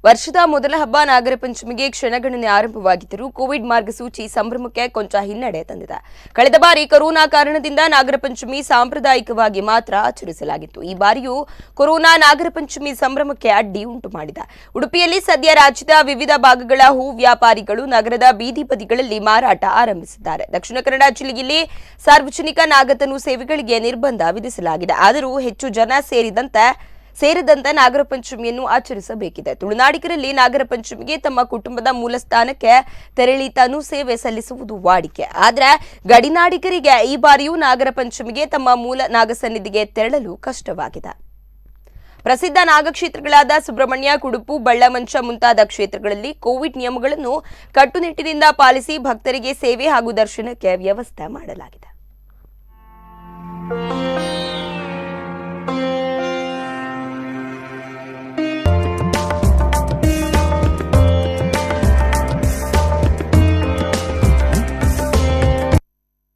ವರ್ಷದ ಮೊದಲ ಹಬ್ಬ ನಾಗರ ಪಂಚಮಿಗೆ ಕ್ಷಣಗಣನೆ ಆರಂಭವಾಗಿದ್ದರೂ ಕೋವಿಡ್ ಮಾರ್ಗಸೂಚಿ ಸಂಭ್ರಮಕ್ಕೆ ಕೊಂಚ ಹಿನ್ನಡೆ ತಂದಿದೆ. ಕಳೆದ ಬಾರಿ ಕೊರೋನಾ ಕಾರಣದಿಂದ ನಾಗರ ಪಂಚಮಿ ಸಾಂಪ್ರದಾಯಿಕವಾಗಿ ಮಾತ್ರ ಆಚರಿಸಲಾಗಿತ್ತು. ಈ ಬಾರಿಯೂ ಕೊರೋನಾ ನಾಗರ ಪಂಚಮಿ ಸಂಭ್ರಮಕ್ಕೆ ಅಡ್ಡಿ ಉಂಟು ಮಾಡಿದೆ. ಉಡುಪಿಯಲ್ಲಿ ಸದ್ಯ ರಾಜ್ಯದ ವಿವಿಧ ಭಾಗಗಳ ಹೂ ವ್ಯಾಪಾರಿಗಳು ನಗರದ ಬೀದಿ ಬದಿಗಳಲ್ಲಿ ಮಾರಾಟ ಆರಂಭಿಸಿದ್ದಾರೆ. ದಕ್ಷಿಣ ಕನ್ನಡ ಜಿಲ್ಲೆಯಲ್ಲಿ ಸಾರ್ವಜನಿಕ ನಾಗತನು ಸೇವೆಗಳಿಗೆ ನಿರ್ಬಂಧ ವಿಧಿಸಲಾಗಿದೆ. ಆದರೂ ಹೆಚ್ಚು ಜನ ಸೇರಿದಂತೆ ನಾಗರ ಪಂಚಮಿಯನ್ನು ಆಚರಿಸಬೇಕಿದೆ. ತುಳುನಾಡಿಗರಲ್ಲಿ ನಾಗರ ಪಂಚಮಿಗೆ ತಮ್ಮ ಕುಟುಂಬದ ಮೂಲ ಸ್ಥಾನಕ್ಕೆ ತೆರಳಿ ತನು ಸೇವೆ ಸಲ್ಲಿಸುವುದು ವಾಡಿಕೆ. ಆದರೆ ಗಡಿನಾಡಿಗರಿಗೆ ಈ ಬಾರಿಯೂ ನಾಗರ ಪಂಚಮಿಗೆ ತಮ್ಮ ಮೂಲ ನಾಗಸನ್ನಿಧಿಗೆ ತೆರಳಲು ಕಷ್ಟವಾಗಿದೆ. ಪ್ರಸಿದ್ಧ ನಾಗಕ್ಷೇತ್ರಗಳಾದ ಸುಬ್ರಹ್ಮಣ್ಯ, ಕುಡುಪು, ಬಳ್ಳಮಂಚ ಮುಂತಾದ ಕ್ಷೇತ್ರಗಳಲ್ಲಿ ಕೋವಿಡ್ ನಿಯಮಗಳನ್ನು ಕಟ್ಟುನಿಟ್ಟಿನಿಂದ ಪಾಲಿಸಿ ಭಕ್ತರಿಗೆ ಸೇವೆ ಹಾಗೂ ದರ್ಶನಕ್ಕೆ ವ್ಯವಸ್ಥೆ ಮಾಡಲಾಗಿದೆ.